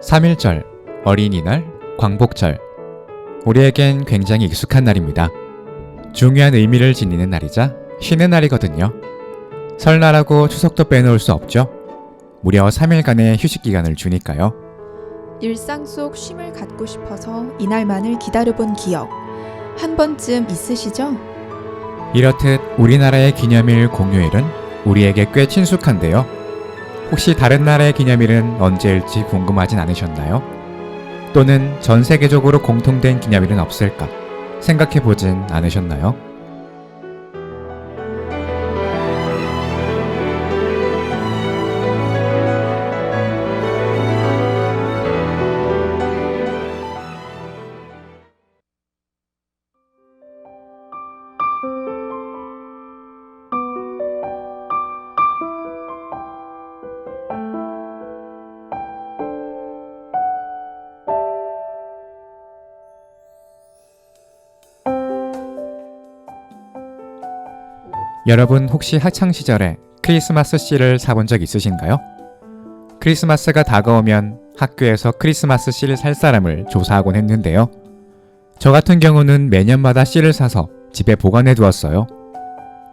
3.1절, 어린이날, 광복절. 우리에겐 굉장히 익숙한 날입니다. 중요한 의미를 지니는 날이자 쉬는 날이거든요. 설날하고 추석도 빼놓을 수 없죠. 무려 3일간의 휴식 기간을 주니까요. 일상 속 쉼을 갖고 싶어서 이날만을 기다려본 기억 한 번쯤 있으시죠? 이렇듯 우리나라의 기념일 공휴일은 우리에게 꽤 친숙한데요. 혹시 다른 나라의 기념일은 언제일지 궁금하진 않으셨나요? 또는 전 세계적으로 공통된 기념일은 없을까 생각해보진 않으셨나요? 여러분 혹시 학창시절에 크리스마스 씨를 사본 적 있으신가요? 크리스마스가 다가오면 학교에서 크리스마스 씨를 살 사람을 조사하곤 했는데요. 저 같은 경우는 매년마다 씨를 사서 집에 보관해 두었어요.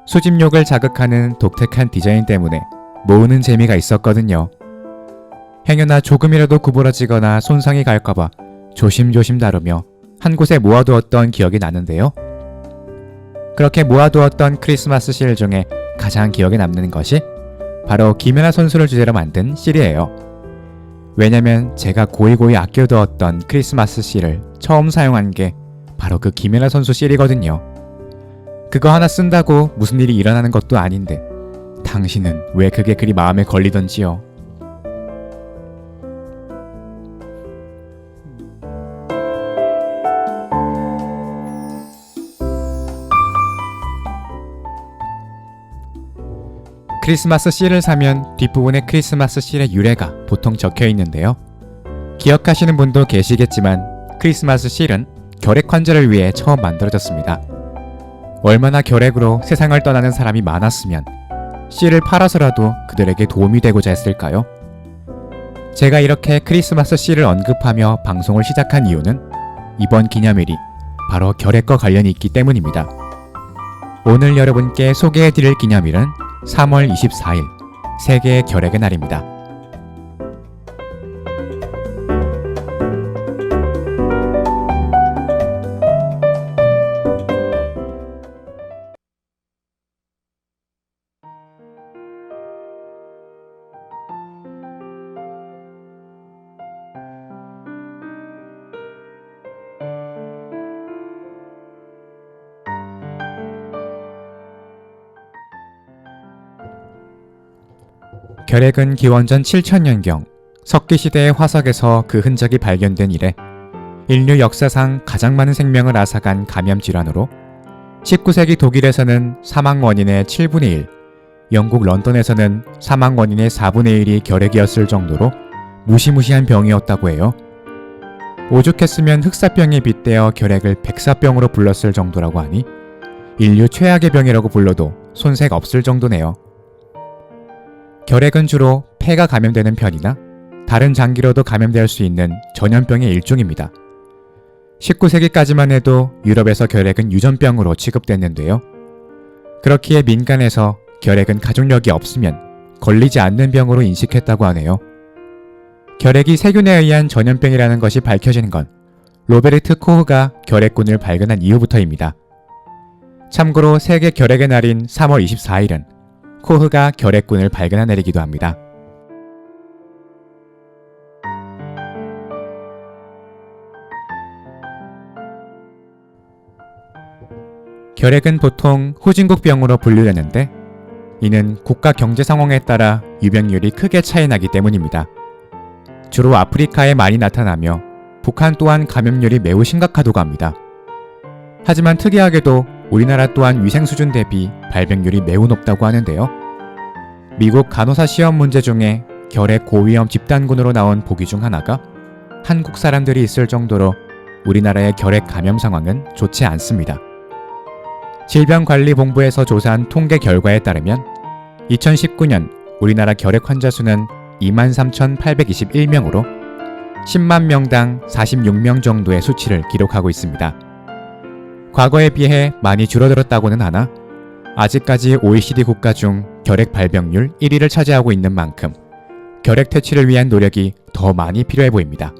수집욕을 자극하는 독특한 디자인 때문에 모으는 재미가 있었거든요. 행여나 조금이라도 구부러지거나 손상이 갈까봐 조심조심 다루며 한 곳에 모아두었던 기억이 나는데요. 그렇게 모아두었던 크리스마스 실 중에 가장 기억에 남는 것이 바로 김연아 선수를 주제로 만든 실이에요. 왜냐면 제가 고이고이 아껴두었던 크리스마스 실을 처음 사용한 게 바로 그 김연아 선수 실이거든요. 그거 하나 쓴다고 무슨 일이 일어나는 것도 아닌데 당신은 왜 그게 그리 마음에 걸리던지요. 크리스마스 씨를 사면 뒷부분에 크리스마스 씨의 유래가 보통 적혀 있는데요. 기억하시는 분도 계시겠지만 크리스마스 씨는 결핵 환자를 위해 처음 만들어졌습니다. 얼마나 결핵으로 세상을 떠나는 사람이 많았으면 씨를 팔아서라도 그들에게 도움이 되고자 했을까요? 제가 이렇게 크리스마스 씨를 언급하며 방송을 시작한 이유는 이번 기념일이 바로 결핵과 관련이 있기 때문입니다. 오늘 여러분께 소개해드릴 기념일은 3월 24일 세계 결핵의 날입니다. 결핵은 기원전 7000년경 석기시대의 화석에서 그 흔적이 발견된 이래 인류 역사상 가장 많은 생명을 앗아간 감염질환으로 19세기 독일에서는 사망 원인의 7분의 1, 영국 런던에서는 사망 원인의 4분의 1이 결핵이었을 정도로 무시무시한 병이었다고 해요. 오죽했으면 흑사병에 빗대어 결핵을 백사병으로 불렀을 정도라고 하니 인류 최악의 병이라고 불러도 손색 없을 정도네요. 결핵은 주로 폐가 감염되는 편이나 다른 장기로도 감염될 수 있는 전염병의 일종입니다. 19세기까지만 해도 유럽에서 결핵은 유전병으로 취급됐는데요. 그렇기에 민간에서 결핵은 가족력이 없으면 걸리지 않는 병으로 인식했다고 하네요. 결핵이 세균에 의한 전염병이라는 것이 밝혀진 건 로베르트 코흐가 결핵군을 발견한 이후부터입니다. 참고로 세계 결핵의 날인 3월 24일은 코흐가 결핵군을 발견한 날이기도 합니다. 결핵은 보통 후진국병으로 분류되는데 이는 국가 경제 상황에 따라 유병률이 크게 차이나기 때문입니다. 주로 아프리카에 많이 나타나며 북한 또한 감염률이 매우 심각하다고 합니다. 하지만 특이하게도 우리나라 또한 위생 수준 대비 발병률이 매우 높다고 하는데요. 미국 간호사 시험 문제 중에 결핵 고위험 집단군으로 나온 보기 중 하나가 한국 사람들이 있을 정도로 우리나라의 결핵 감염 상황은 좋지 않습니다. 질병관리본부에서 조사한 통계 결과에 따르면 2019년 우리나라 결핵 환자 수는 23,821명으로 10만 명당 46명 정도의 수치를 기록하고 있습니다. 과거에 비해 많이 줄어들었다고는 하나 아직까지 OECD 국가 중 결핵 발병률 1위를 차지하고 있는 만큼 결핵 퇴치를 위한 노력이 더 많이 필요해 보입니다.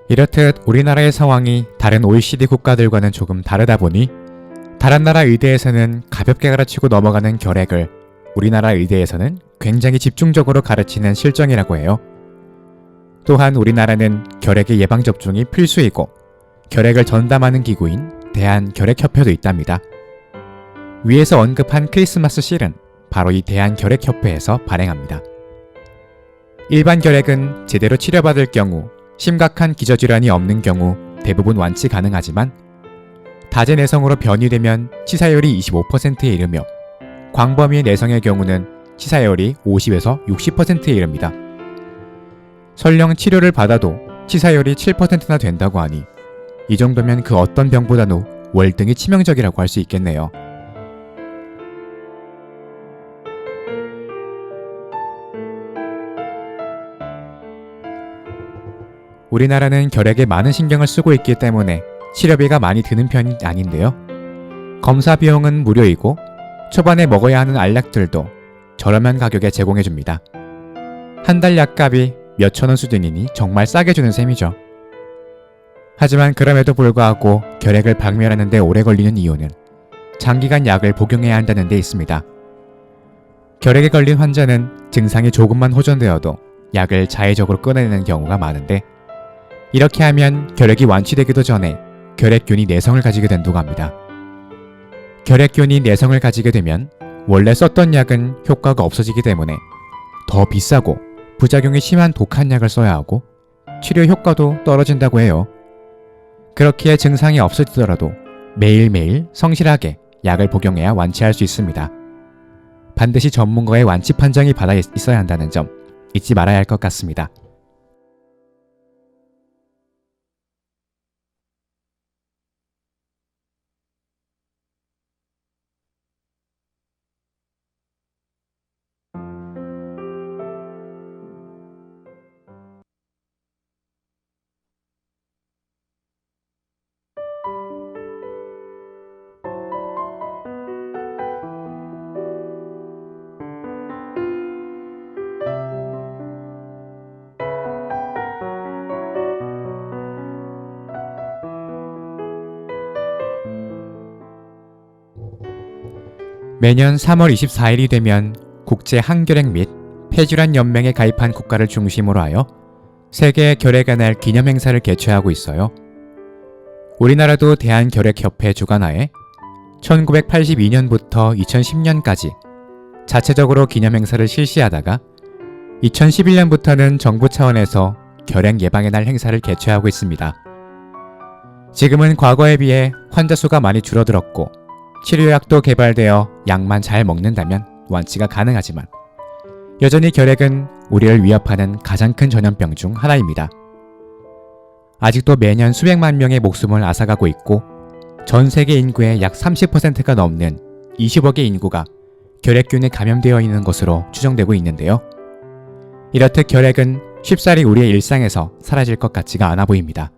이렇듯 우리나라의 상황이 다른 OECD 국가들과는 조금 다르다 보니 다른 나라 의대에서는 가볍게 가르치고 넘어가는 결핵을 우리나라 의대에서는 굉장히 집중적으로 가르치는 실정이라고 해요. 또한 우리나라는 결핵의 예방접종이 필수이고 결핵을 전담하는 기구인 대한결핵협회도 있답니다. 위에서 언급한 크리스마스 실은 바로 이 대한결핵협회에서 발행합니다. 일반 결핵은 제대로 치료받을 경우 심각한 기저질환이 없는 경우 대부분 완치 가능하지만 다제내성으로 변이되면 치사율이 25%에 이르며 광범위의 내성의 경우는 치사율이 50에서 60%에 이릅니다. 설령 치료를 받아도 치사율이 7%나 된다고 하니 이 정도면 그 어떤 병보다도 월등히 치명적이라고 할 수 있겠네요. 우리나라는 결핵에 많은 신경을 쓰고 있기 때문에 치료비가 많이 드는 편이 아닌데요. 검사 비용은 무료이고 초반에 먹어야 하는 알약들도 저렴한 가격에 제공해줍니다. 한 달 약값이 몇천원 수준이니 정말 싸게 주는 셈이죠. 하지만 그럼에도 불구하고 결핵을 박멸하는 데 오래 걸리는 이유는 장기간 약을 복용해야 한다는 데 있습니다. 결핵에 걸린 환자는 증상이 조금만 호전되어도 약을 자의적으로 끊어내는 경우가 많은데 이렇게 하면 결핵이 완치되기도 전에 결핵균이 내성을 가지게 된다고 합니다. 결핵균이 내성을 가지게 되면 원래 썼던 약은 효과가 없어지기 때문에 더 비싸고 부작용이 심한 독한 약을 써야 하고 치료 효과도 떨어진다고 해요. 그렇기에 증상이 없어지더라도 매일매일 성실하게 약을 복용해야 완치할 수 있습니다. 반드시 전문가의 완치 판정이 받아 있어야 한다는 점 잊지 말아야 할 것 같습니다. 매년 3월 24일이 되면 국제 항결핵 및 폐질환 연맹에 가입한 국가를 중심으로 하여 세계 결핵의 날 기념 행사를 개최하고 있어요. 우리나라도 대한결핵협회 주관하에 1982년부터 2010년까지 자체적으로 기념 행사를 실시하다가 2011년부터는 정부 차원에서 결핵 예방의 날 행사를 개최하고 있습니다. 지금은 과거에 비해 환자 수가 많이 줄어들었고 치료약도 개발되어 약만 잘 먹는다면 완치가 가능하지만 여전히 결핵은 우리를 위협하는 가장 큰 전염병 중 하나입니다. 아직도 매년 수백만 명의 목숨을 앗아가고 있고 전 세계 인구의 약 30%가 넘는 20억의 인구가 결핵균에 감염되어 있는 것으로 추정되고 있는데요. 이렇듯 결핵은 쉽사리 우리의 일상에서 사라질 것 같지가 않아 보입니다.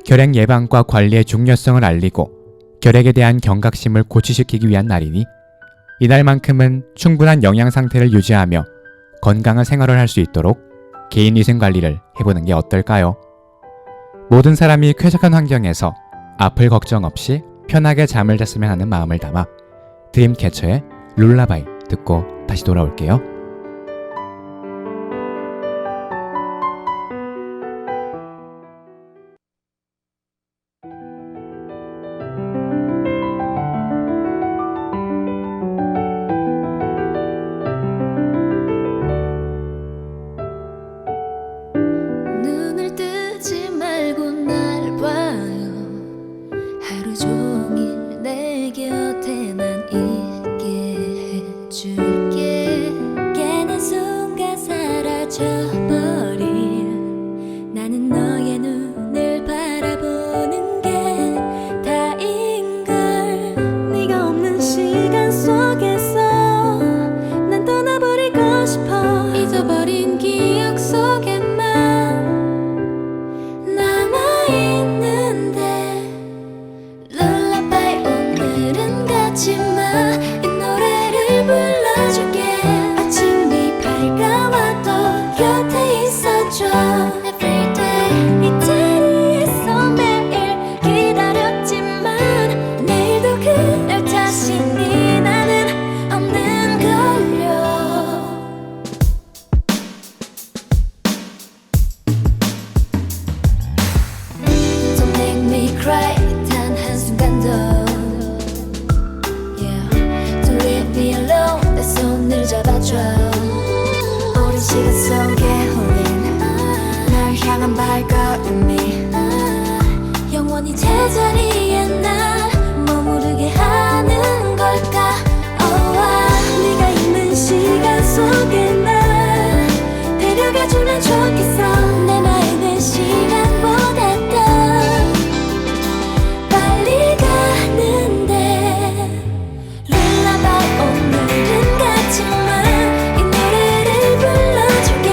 결핵 예방과 관리의 중요성을 알리고 결핵에 대한 경각심을 고취시키기 위한 날이니 이날만큼은 충분한 영양 상태를 유지하며 건강한 생활을 할 수 있도록 개인위생 관리를 해보는 게 어떨까요? 모든 사람이 쾌적한 환경에서 아플 걱정 없이 편하게 잠을 잤으면 하는 마음을 담아 드림캐쳐의 룰라바이 듣고 다시 돌아올게요. 눈을 멈춰버린 나는 너의 눈을 바라보는 게 다인걸. 네가 없는 시간 속에서 난 떠나버리고 싶어. 잊어버린 기억 속에만 남아있는데 룰라바이 오늘은 가지마. 이 노래를 불러줄게. 아침이 밝아와도 곁에 있어줘. Everyday 이 자리에서 매일 기다렸지만 내일도 그럴 자신이 나는 없는 걸요. Don't make me cry 단 한순간도. Yeah. Don't leave me alone 내 손을 잡아줘. 오랜 시간 속에 홀린 널 향한 발걸음이 영원히 제자리에 날 머무르게 하는 걸까. 네가 있는 시간 속에 날 데려가주면 좋겠어. 내 마음은 시간보다 더 빨리 가는데 룰라바이 오늘은 가지마. 이 노래를 불러줄게.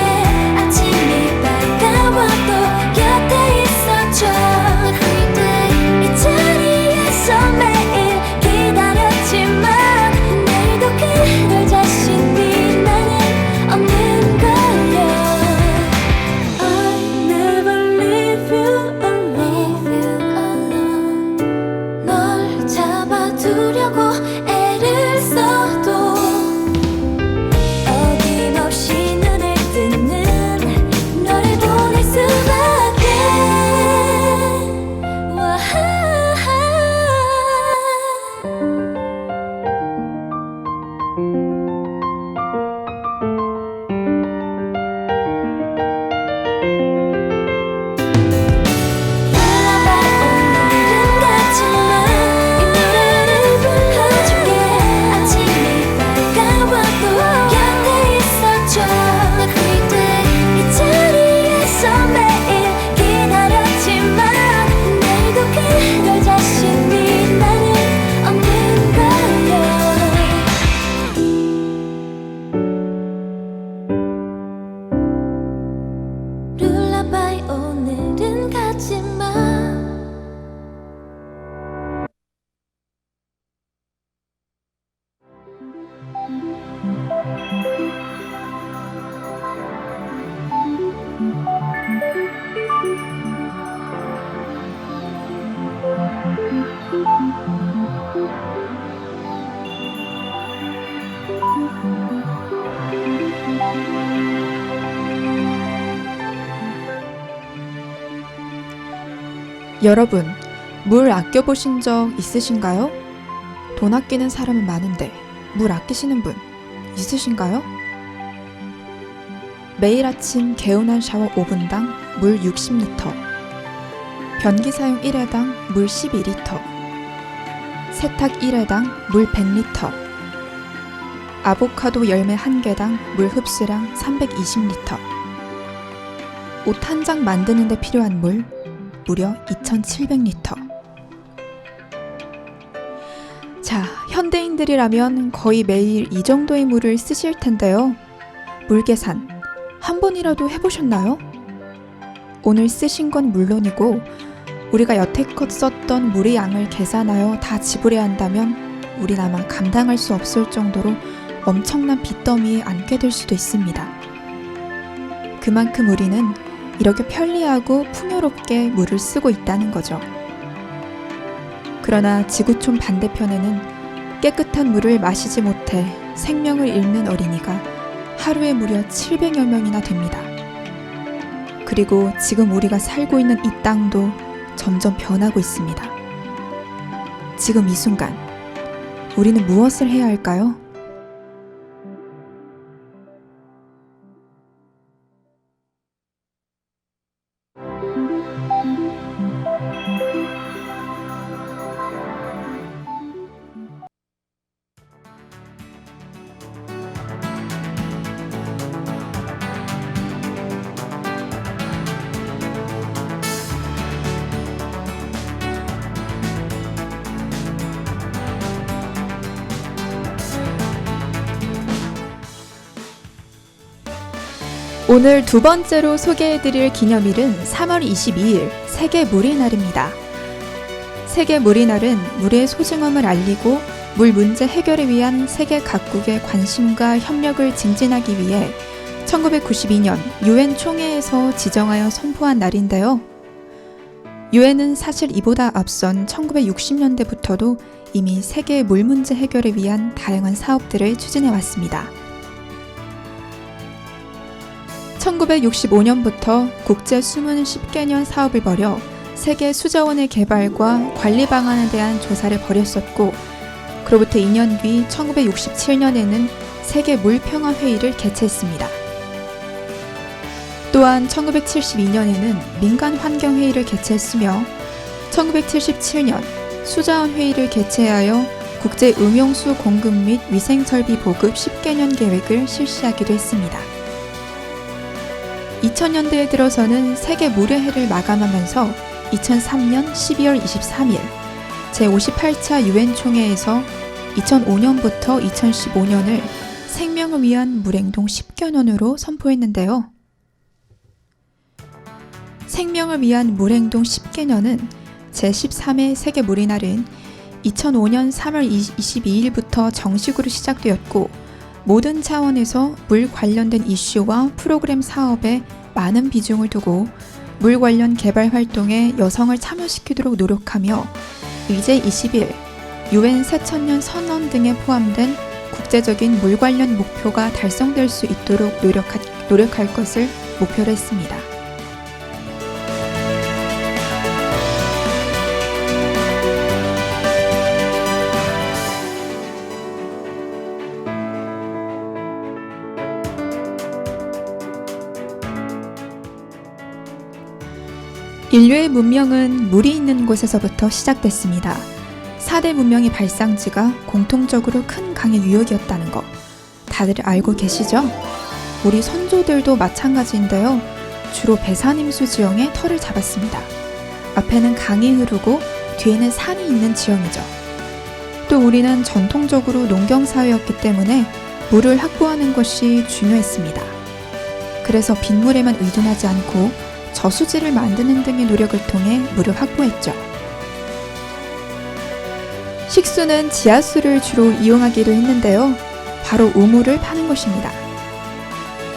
아침이 밝아와도 곁에 있어줘. Everyday 이 자리에서 매일 기다렸지만 내일도 그럴 자신이 나는 없는 걸요. I never leave you alone. 널 잡아두려고 애를 써도 어김없이 눈을 뜨는 너를 보낼 수밖에. 룰라바이 오늘은 가지마. 이 노래를 불러줄게. 아침이 밝아와도 곁에 있어줘. Everyday 이 자리에서 매일 기다렸지만 내일도 그럴 자신이 나는 없는 걸요. 룰라바이 오늘은 가지마. 여러분, 물 아껴보신 적 있으신가요? 돈 아끼는 사람은 많은데 물 아끼시는 분 있으신가요? 매일 아침 개운한 샤워 5분당 물 60리터, 변기 사용 1회당 물 12리터, 세탁 1회당 물 100리터, 아보카도 열매 1개당 물 흡수량 320리터, 옷 한 장 만드는 데 필요한 물 무려 2,700리터. 자, 현대인들이라면 거의 매일 이 정도의 물을 쓰실 텐데요. 물 계산 한 번이라도 해보셨나요? 오늘 쓰신 건 물론이고 우리가 여태껏 썼던 물의 양을 계산하여 다 지불해야 한다면 우린 아마 감당할 수 없을 정도로 엄청난 빚더미에 앉게 될 수도 있습니다. 그만큼 우리는 이렇게 편리하고 풍요롭게 물을 쓰고 있다는 거죠. 그러나 지구촌 반대편에는 깨끗한 물을 마시지 못해 생명을 잃는 어린이가 하루에 무려 700여 명이나 됩니다. 그리고 지금 우리가 살고 있는 이 땅도 점점 변하고 있습니다. 지금 이 순간 우리는 무엇을 해야 할까요? 오늘 두 번째로 소개해드릴 기념일은 3월 22일 세계 물의 날입니다. 세계 물의 날은 물의 소중함을 알리고 물 문제 해결을 위한 세계 각국의 관심과 협력을 증진하기 위해 1992년 유엔 총회에서 지정하여 선포한 날인데요. 유엔은 사실 이보다 앞선 1960년대부터도 이미 세계 물 문제 해결을 위한 다양한 사업들을 추진해 왔습니다. 1965년부터 국제 수문 10개년 사업을 벌여 세계 수자원의 개발과 관리 방안에 대한 조사를 벌였었고, 그로부터 2년 뒤 1967년에는 세계 물평화 회의를 개최했습니다. 또한 1972년에는 민간 환경 회의를 개최했으며 1977년 수자원 회의를 개최하여 국제 음용수 공급 및 위생 설비 보급 10개년 계획을 실시하기도 했습니다. 2000년대에 들어서는 세계 물의 해를 마감하면서 2003년 12월 23일 제58차 유엔 총회에서 2005년부터 2015년을 생명을 위한 물행동 10개년으로 선포했는데요. 생명을 위한 물행동 10개년은 제13회 세계 물의 날은 2005년 3월 22일부터 정식으로 시작되었고, 모든 차원에서 물 관련된 이슈와 프로그램 사업에 많은 비중을 두고 물 관련 개발 활동에 여성을 참여시키도록 노력하며 의제 20일 유엔 새천년 선언 등에 포함된 국제적인 물 관련 목표가 달성될 수 있도록 노력할 것을 목표로 했습니다. 인류의 문명은 물이 있는 곳에서부터 시작됐습니다. 4대 문명의 발상지가 공통적으로 큰 강의 유역이었다는 거 다들 알고 계시죠? 우리 선조들도 마찬가지인데요. 주로 배산임수 지형에 터를 잡았습니다. 앞에는 강이 흐르고 뒤에는 산이 있는 지형이죠. 또 우리는 전통적으로 농경사회였기 때문에 물을 확보하는 것이 중요했습니다. 그래서 빗물에만 의존하지 않고 저수지를 만드는 등의 노력을 통해 물을 확보했죠. 식수는 지하수를 주로 이용하기로 했는데요. 바로 우물을 파는 것입니다.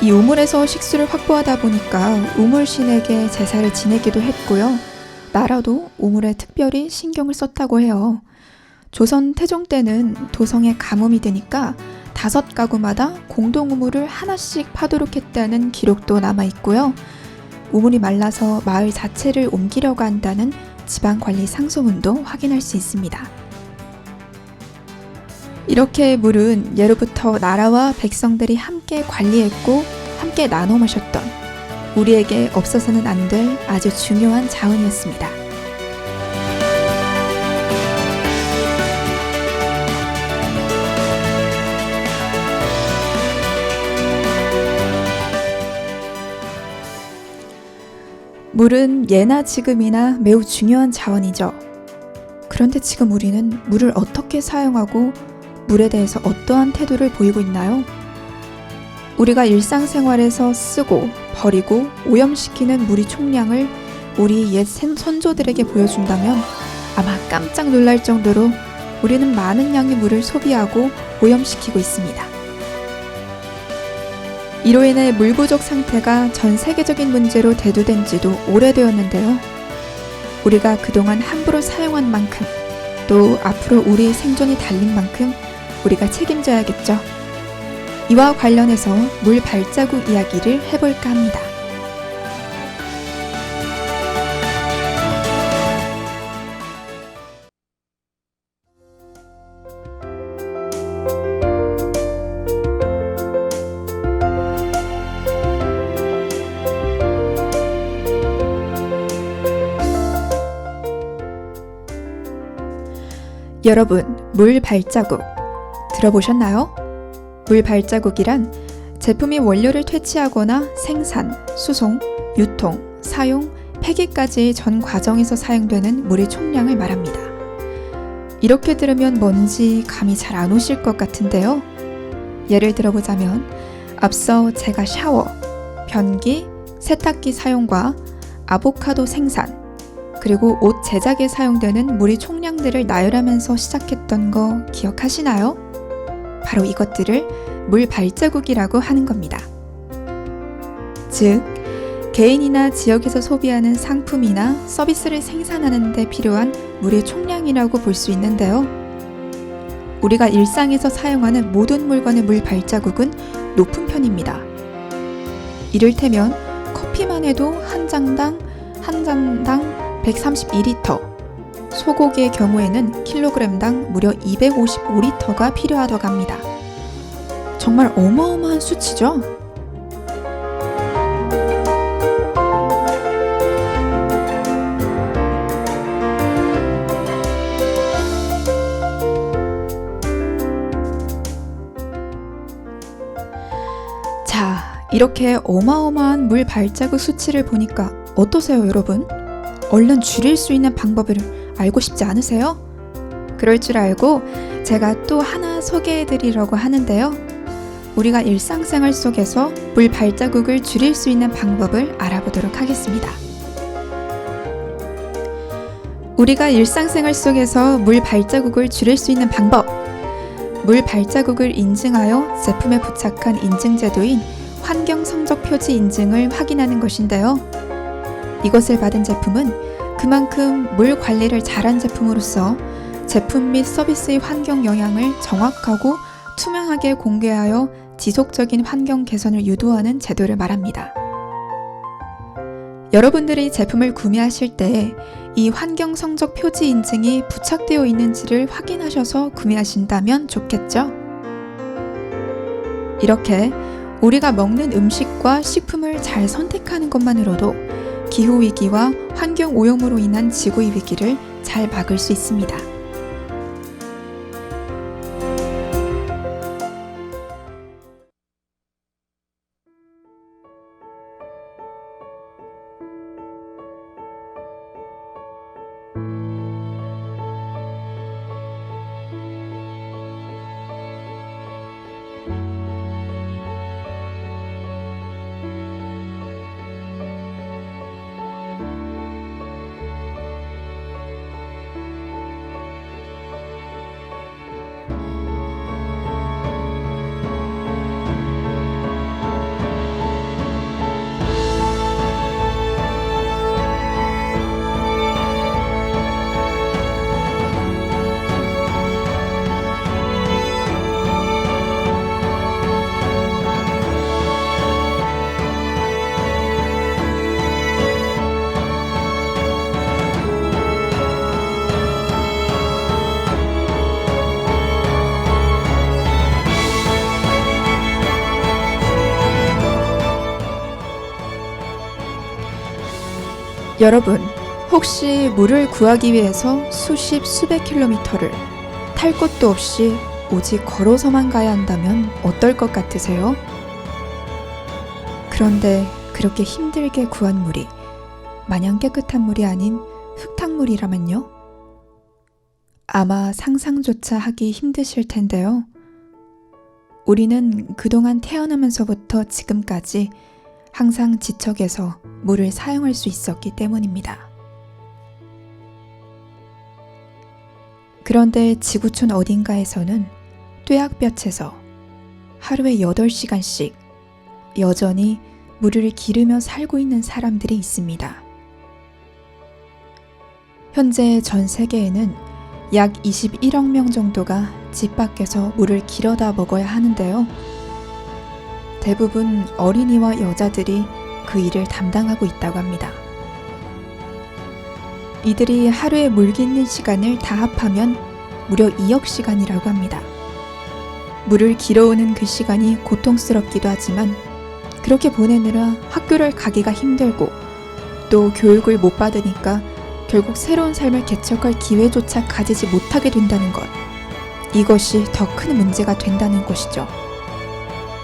이 우물에서 식수를 확보하다 보니까 우물신에게 제사를 지내기도 했고요. 나라도 우물에 특별히 신경을 썼다고 해요. 조선 태종 때는 도성에 가뭄이 되니까 5가구마다 공동 우물을 하나씩 파도록 했다는 기록도 남아있고요. 우물이 말라서 마을 자체를 옮기려고 한다는 지방관리 상소문도 확인할 수 있습니다. 이렇게 물은 예로부터 나라와 백성들이 함께 관리했고 함께 나눠 마셨던 우리에게 없어서는 안 될 아주 중요한 자원이었습니다. 물은 예나 지금이나 매우 중요한 자원이죠. 그런데 지금 우리는 물을 어떻게 사용하고 물에 대해서 어떠한 태도를 보이고 있나요? 우리가 일상생활에서 쓰고 버리고 오염시키는 물의 총량을 우리 옛 선조들에게 보여준다면 아마 깜짝 놀랄 정도로 우리는 많은 양의 물을 소비하고 오염시키고 있습니다. 이로 인해 물 부족 상태가 전 세계적인 문제로 대두된 지도 오래되었는데요. 우리가 그동안 함부로 사용한 만큼 또 앞으로 우리의 생존이 달린 만큼 우리가 책임져야겠죠. 이와 관련해서 물 발자국 이야기를 해볼까 합니다. 여러분, 물 발자국 들어보셨나요? 물 발자국이란 제품이 원료를 퇴치하거나 생산, 수송, 유통, 사용, 폐기까지 전 과정에서 사용되는 물의 총량을 말합니다. 이렇게 들으면 뭔지 감이 잘 안 오실 것 같은데요. 예를 들어보자면 앞서 제가 샤워, 변기, 세탁기 사용과 아보카도 생산, 그리고 옷 제작에 사용되는 물의 총량들을 나열하면서 시작했던 거 기억하시나요? 바로 이것들을 물 발자국이라고 하는 겁니다. 즉, 개인이나 지역에서 소비하는 상품이나 서비스를 생산하는 데 필요한 물의 총량이라고 볼 수 있는데요. 우리가 일상에서 사용하는 모든 물건의 물 발자국은 높은 편입니다. 이를테면 커피만 해도 한 잔당 132리터, 소고기의 경우에는 킬로그램당 무려 255리터가 필요하다고 합니다. 정말 어마어마한 수치죠? 자, 이렇게 어마어마한 물 발자국 수치를 보니까 어떠세요, 여러분? 얼른 줄일 수 있는 방법을 알고 싶지 않으세요? 그럴 줄 알고 제가 또 하나 소개해드리려고 하는데요. 우리가 일상생활 속에서 물 발자국을 줄일 수 있는 방법을 알아보도록 하겠습니다. 우리가 일상생활 속에서 물 발자국을 줄일 수 있는 방법. 물 발자국을 인증하여 제품에 부착한 인증 제도인 환경 성적 표지 인증을 확인하는 것인데요. 이것을 받은 제품은 그만큼 물 관리를 잘한 제품으로서 제품 및 서비스의 환경 영향을 정확하고 투명하게 공개하여 지속적인 환경 개선을 유도하는 제도를 말합니다. 여러분들이 제품을 구매하실 때 이 환경 성적 표지 인증이 부착되어 있는지를 확인하셔서 구매하신다면 좋겠죠? 이렇게 우리가 먹는 음식과 식품을 잘 선택하는 것만으로도 기후위기와 환경오염으로 인한 지구의 위기를 잘 막을 수 있습니다. 여러분, 혹시 물을 구하기 위해서 수십 수백 킬로미터를 탈 것도 없이 오직 걸어서만 가야 한다면 어떨 것 같으세요? 그런데 그렇게 힘들게 구한 물이 마냥 깨끗한 물이 아닌 흙탕물이라면요? 아마 상상조차 하기 힘드실 텐데요. 우리는 그동안 태어나면서부터 지금까지 항상 지척에서 물을 사용할 수 있었기 때문입니다. 그런데 지구촌 어딘가에서는 뙤약볕에서 하루에 8시간씩 여전히 물을 기르며 살고 있는 사람들이 있습니다. 현재 전 세계에는 약 21억 명 정도가 집 밖에서 물을 길어다 먹어야 하는데요. 대부분 어린이와 여자들이 그 일을 담당하고 있다고 합니다. 이들이 하루에 물 깃는 시간을 다 합하면 무려 2억 시간이라고 합니다. 물을 길어오는 그 시간이 고통스럽기도 하지만 그렇게 보내느라 학교를 가기가 힘들고 또 교육을 못 받으니까 결국 새로운 삶을 개척할 기회조차 가지지 못하게 된다는 것. 이것이 더 큰 문제가 된다는 것이죠.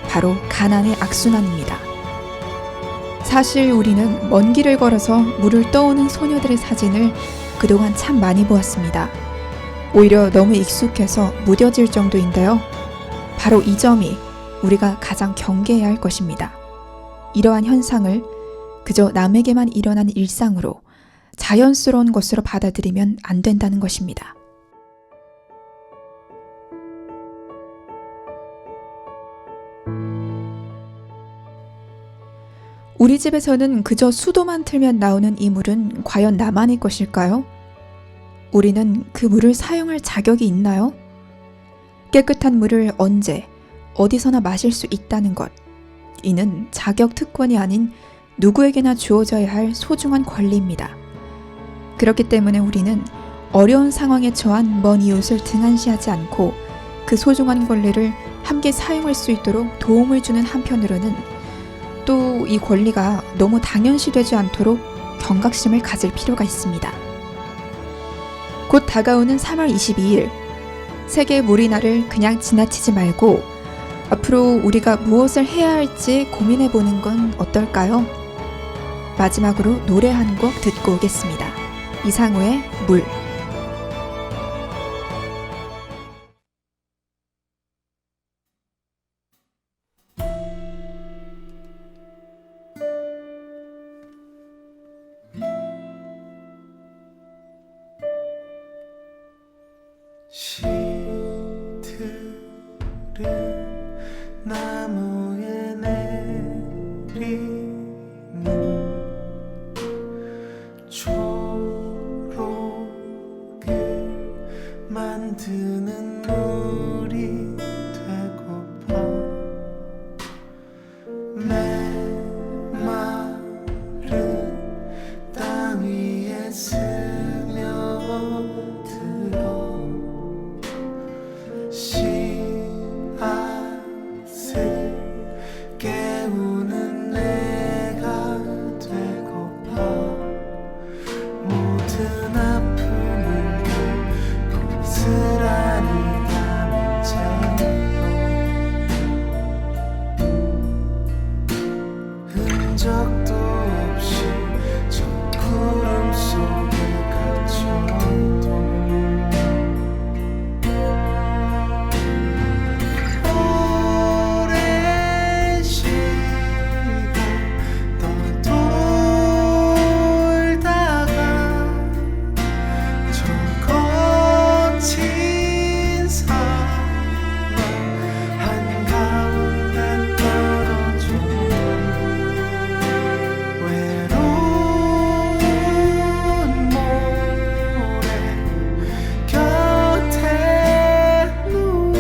바로 가난의 악순환입니다. 사실 우리는 먼 길을 걸어서 물을 떠오는 소녀들의 사진을 그동안 참 많이 보았습니다. 오히려 너무 익숙해서 무뎌질 정도인데요. 바로 이 점이 우리가 가장 경계해야 할 것입니다. 이러한 현상을 그저 남에게만 일어난 일상으로 자연스러운 것으로 받아들이면 안 된다는 것입니다. 우리 집에서는 그저 수도만 틀면 나오는 이 물은 과연 나만의 것일까요? 우리는 그 물을 사용할 자격이 있나요? 깨끗한 물을 언제, 어디서나 마실 수 있다는 것. 이는 자격 특권이 아닌 누구에게나 주어져야 할 소중한 권리입니다. 그렇기 때문에 우리는 어려운 상황에 처한 먼 이웃을 등한시하지 않고 그 소중한 권리를 함께 사용할 수 있도록 도움을 주는 한편으로는 또 이 권리가 너무 당연시되지 않도록 경각심을 가질 필요가 있습니다. 곧 다가오는 3월 22일, 세계 물의 날을 그냥 지나치지 말고 앞으로 우리가 무엇을 해야 할지 고민해 보는 건 어떨까요? 마지막으로 노래 한 곡 듣고 오겠습니다. 이상우의 물. 시들은 나무에 내리는 초록을 만드는 물이 되고파 메마른 땅 위에 스며들어 씨앗을 깨우는 내가 되고파 모든 아픔을 고스란히 담은 채로 흔적도 없이 저 구름 속에 갇혀도 오랜 시간 떠돌다가 저 거친 사막 한가운데 떨어져 외로운 모래 곁에 누워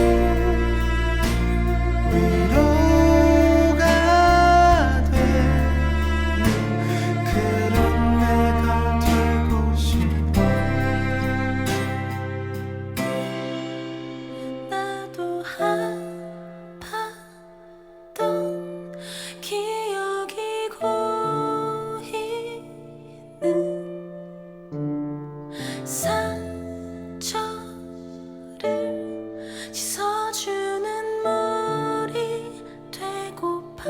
위로가 되는 그런 내가 되고 싶어 나도 아팠던 기억이 고이는 상처를 씻어주는 물이 되고파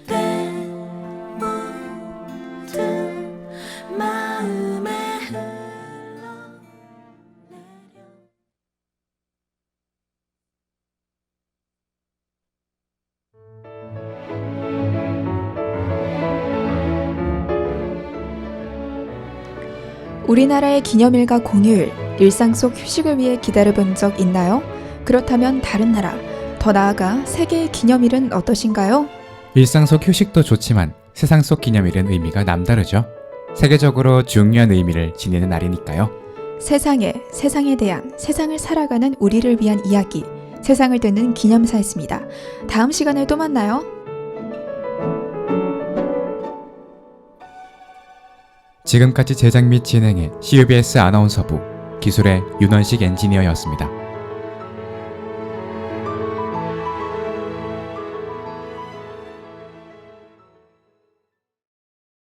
내 모든 마음에 흘러내려 우리나라의 기념일과 공휴일, 일상 속 휴식을 위해 기다려본 적 있나요? 그렇다면 다른 나라, 더 나아가 세계의 기념일은 어떠신가요? 일상 속 휴식도 좋지만 세상 속 기념일은 의미가 남다르죠. 세계적으로 중요한 의미를 지니는 날이니까요. 세상에 대한, 세상을 살아가는 우리를 위한 이야기, 세상을 듣는 기념사였습니다. 다음 시간에 또 만나요. 지금까지 제작 및 진행의 CUBS 아나운서부, 기술의 윤원식 엔지니어였습니다.